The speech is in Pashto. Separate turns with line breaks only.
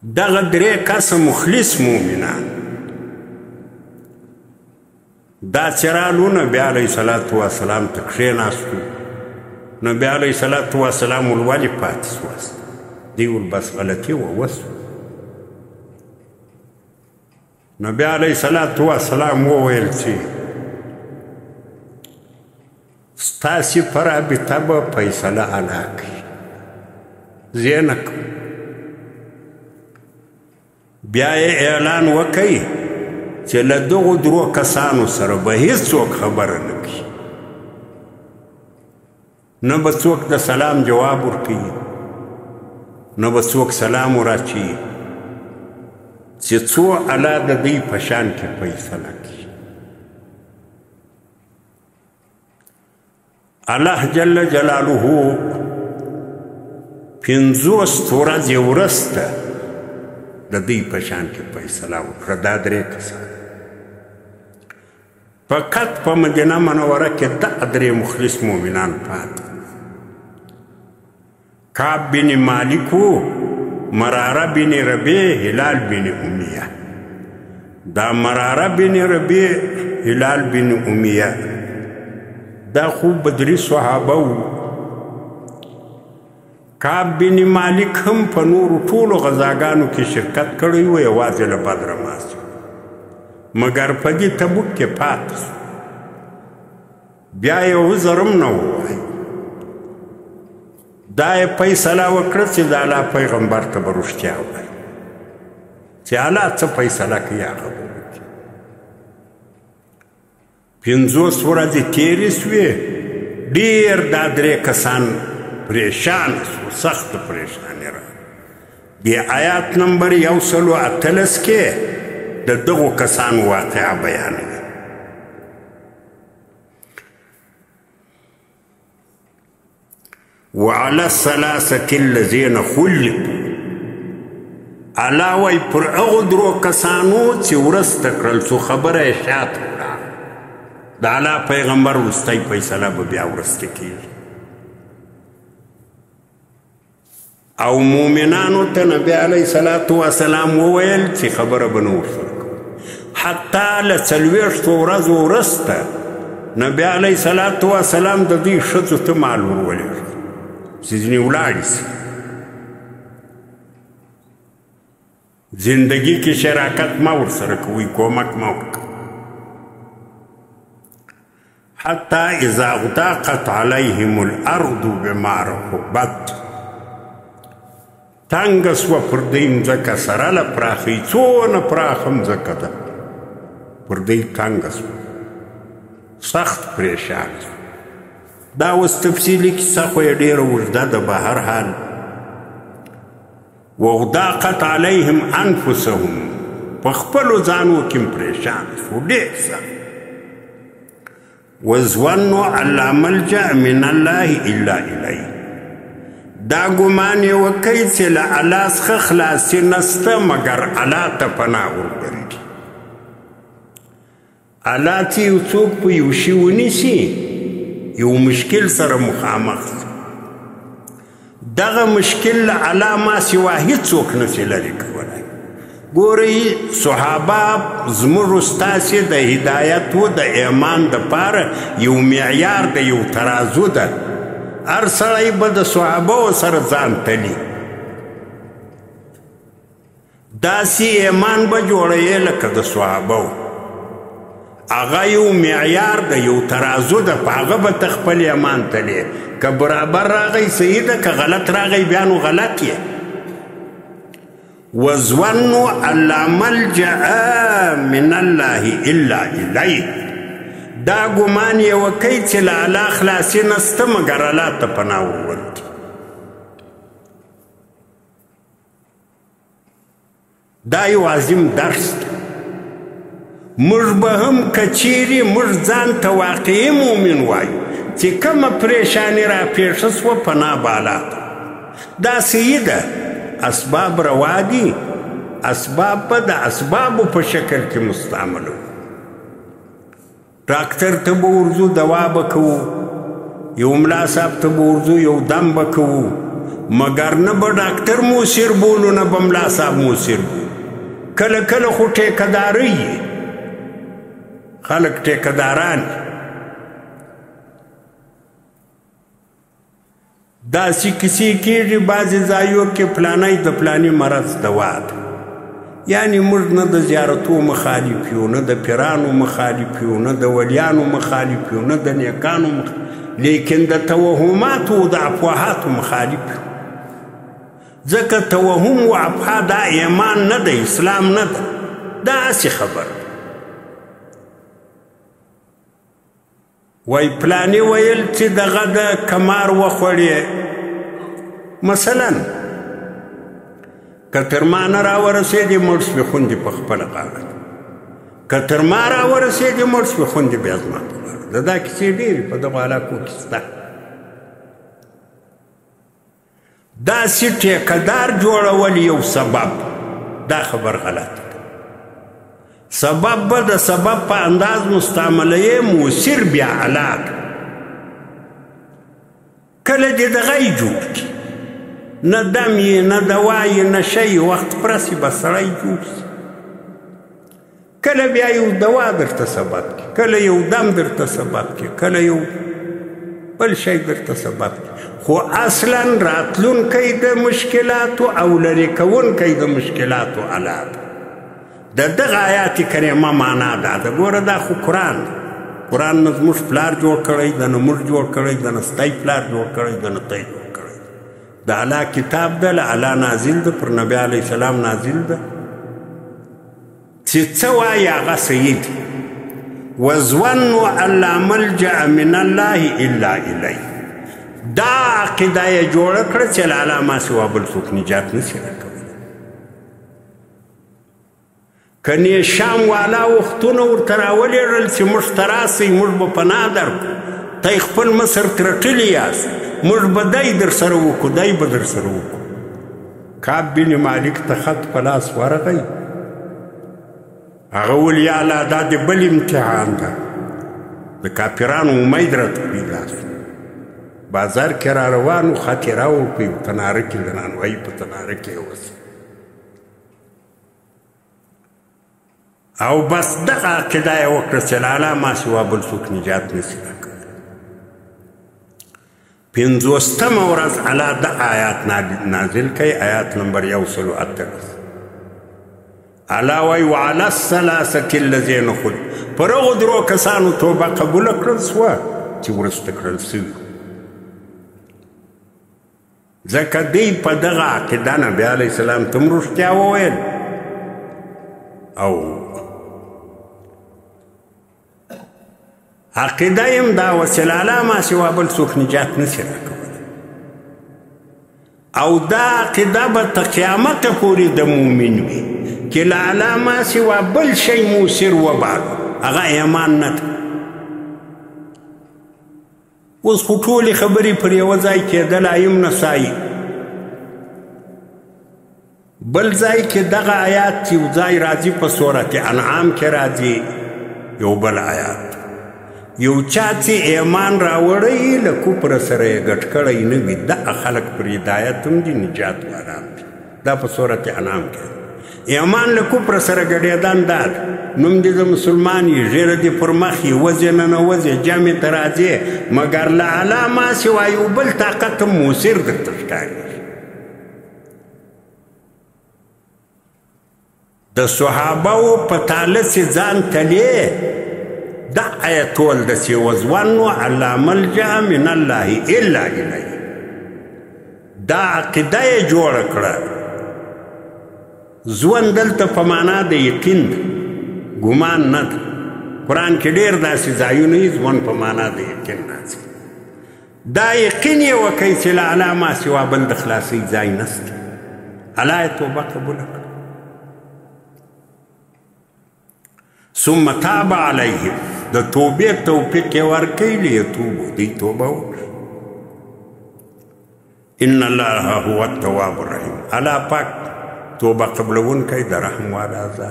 دغه درې کسه مخلص مؤمنان دا چې رالو نبي علیه الصلاة والسلام ته کښېناستو. نبي علیه الصلاة والسلام ولې پاتې سواست؟ دی ول بس غلطي ووسو. نبي علیه الصلاة والسلام وویل چې ستاسې په رابطه به فیصله اعلی کړي، زه یې نه کوم. بیا یې اعلان وکړي چې له دغو درو کسانو سره به هیڅوک خبره نه کوي، نه به څوک د سلام جواب ورکوي، نه به څوک سلام وراچوي، چې څو الله د دوی په شان کې فیصله کوي. الله جل جلاله 50 ورځې وروسته د دوی په شان کې فیصله وکړه. دا درې کسان فقط په مدینه منوره کې دغه درې مخلص مؤمنان پاتې: کعب بن مالک و، مراره بن ربیع، هلال بن امیه. دا مراره بن ربیع، هلال بن امیه دا خوب بدری صحابه و. کعب بن مالک هم په نورو ټولو غزاګانو کې شرکت کړی و، یوازې له بدره ماس مګر په دې تبوک کې پاتې شو. بیا یې عذر هم نه ووایي. دا یې فیصله وکړه چې د الله پیغمبر ته به رښتیا ووایي چې الله څه فیصله کوي هغه به وکړي. 50 ورځې تېرې سوې، ډېر دا درې کسان پریشان سو، سخت پریشانې را. دې آیات نمبر 118 کې د دغو کسانو واقعه بیانوي. وعلى الثلاثة الذين خلفوا، الله وایي پر هغو درو کسانو چې ورسته کړل شو خبره یې شاته کړه. د الله پیغمبر وروستی فیصله به بیا ورسته کېږي. او مؤمنانو ته نبی علیه الصلاة والسلام وویل چې خبره به نه ورسره کوو. حتی له 40 ورځو وروسته نبی علیه الصلاة والسلام د دوی ښځو ته مال ورولېږه چې ځینې ولاړې شي، زندگی کې شراکت ما ورسره کوئ، کومک ما وکړه. حتی اذا ضاقت علیهم الارض بما رحبت، تنګه سوه پر دوی مځکه سره له پراخۍ، څونه پراخه مځکه ده پر دوی تنګه سوه، سخت پریشان سوه. دا اوس تفصیلي کیسه خو یې ډېره اوږده ده. به هر حال وضاقت علیهم انفسهم، په خپلو ځانو کې پریشان سو ډېر سخت. وظنوا ان لا ملجأ من الله الا الیه، دا ګمان یې وکړي چې له الله څخه خلاصي نسته مګر الله ته پناه ورګرځي. الله چې یو څوک په یو شي ونیسي، یو مشکل سره مخامخ شي، دغه مشکل له الله ما سوا هېڅوک نشي لرې کولی. ګورئ صحابه زموږ ستاسې د هدایت و د ایمان دپاره یو معیار د یو ترازو ده. هر سړی به د صحابهو سره ځان تلي، داسې ایمان به جوړوي لکه د صحابهو. هغه یو معیار د یو ترازو ده، په هغه به ته خپل ایمان تلي. که برابر راغی صحیح ده، که غلط راغی بیا نو غلط یې. وظنوا ان لا ملجأ من الله الا الیه، دا ګمان یې وکړي چې له الله خلاصي نسته مګر الله ته پناه وورکړي. دا یو عظیم درس دی. موږ به هم که چیرې موږ ځان ته واقعي مؤمن وایو چې کومه پریشاني را پېښه سوه پناه به الله ته. دا صحیح ده، اسباب روا دي، اسباب به د اسبابو په شکل کې مستعملو. ډاکټر ته به ورځو دوا به کوو، یو ملا صاحب ته به ورځو یو دم به کوو، مگر نه به ډاکټر موثر بولو نه به ملا صاحب موثر بولو. کله کله خو ټیکهدارۍ خلک ټیکهداران داسې کیسې کېږي بعضې ځایو کې پلانی د پلاني مرض دوا ده. یعنی موږ نه د زیارتو مخالف یو، نه د پیرانو مخالف یو، نه د ولیانو مخالف یو، نه د نیکانو لیکن د توهماتو او د افواهاتو مخالف یو. ځکه توهم و افها دا ایمان نه ده، اسلام نه ده، دا هسې خبره. وای پلاني ویل چې دغه د کمار وخوړې مثلا که تر ما نه راورسېدې مړ شوې خوندې په خپله غاړه، که تر ما راورسېدې مړ شوې خوندې بیا زما په غاړه. د دا کیسې ډېرې په دغو علاقو کې شته. داسې ټیکهدار جوړول یو سبب، دا خبر غلطه ده. سبب به د سبب په انداز مستعمله موثر بیا علاق کله دې دغه یې جوړ کړي، نه دم یې نه دوا یې نه شی، وخت پرسې به سړی جوړ شي. کله بیا یو دوا درته سبب کړي، کله یو دم درته سبب کړي، کله یو بل شی درته سبب کړي، خو اصلا راتلونکی د مشکلاتو او لرې کوونکی د مشکلاتو الله ده. د دغه آیات کریمه معنا دا ده. ګوره دا خو قرآن ده. قرآن نه زموږ پلار جوړ کړی، د نه موږ جوړ کړی، د نه ستی پلار جوړ کړی، د نه تی جوړ کړی. د الله کتاب ده، له الله نازل ده، پر نبی علیه السلام نازل ده. چې څه وایي هغه صحیح دي. وظنوا ان لا ملجأ من الله الا الیه. دا عقیده یې جوړه کړه چې له الله ما سوا بل څوک نجات نشي راکولی. که نیشام والا وختونه ورته راولېږل چې موږ ته راسئ، موږ به پناه درکړو، تی خپل مصر ترټلي یاست، موږ به دی در سره وکړو، دی به در سره وکړو. کعب بن مالک ته خط په لاس ورغی، هغه ویل یا الله دا د بل امتحان ده، د کافرانو امید راته پیدا شو. بازار کې را روان و، خط یې راوړ په یو تناره کې، د نانوایي په تناره کې یې وسه او بس دغه عقیده یې وکړه چې له الله ما سوا بل څوک نجات نشي راکولی. 50مه ورځ الله د آیات نازل کوي، آیات نمبر 118. الله وایي وعلى الثلاثة الذین خلفوا، پر هغو درو کسانو توبه قبوله کړل سوه چې وروسته کړل سوي. ځکه دی په دغه عقیده نبي علیه السلام ته هم رښتیا وویل او عقیده یم دا و چې له الله ما سوا بل څوک نجات نشي راکولی. او دا عقیده به تر قیامته پورې د مؤمن وي چې له الله ما سوا بل شی موثر وبالو، هغه ایمان نه ده. اوس خو ټولې خبرې پر یوه ځای کېدل، ایم نسایي بل ځای کې دغه آیات یو ځای راځي، په سورت انعام کې راځي یو بل آیات. یو چا چې ایمان راوړی له کفر سره یې ګډ کړی نه وي، دغه خلک پر هدایت هم دي، نجات والا دي. دا په سورت انعام کې ایمان له کفر سره ګډېدن دا ده. نوم دې د مسلمان یې، ږیره دې پر مخ یې، وځې ننوځې، جمع ته راځې، مګر له الله ما سوا یو بل طاقت هم موثر درته ښکاري. د صحابهو په تاله چې ځان تلې، دا آیت ټول داسې وظنوا ان لا ملجأ من الله الا الیه. دا عقیده یې جوړه کړه. ژوند دلته په معنا د یقین ده، ګمان نه ده. قرآن کې ډېر داسې ځایونه یي ژوند په معنا د یقین راځي. دا یقین یې وکړئ چې له الله ما سوا بل د خلاصۍ ځای نشته. الله یې توبه قبوله کړه. ثم تاب علیهم، د توبې توفیق یې ورکوي لیتوبو، دوی توبه وکړي. ان الله هو التواب الرحیم. الله پاک توبه قبلونکی د رحم والا ذات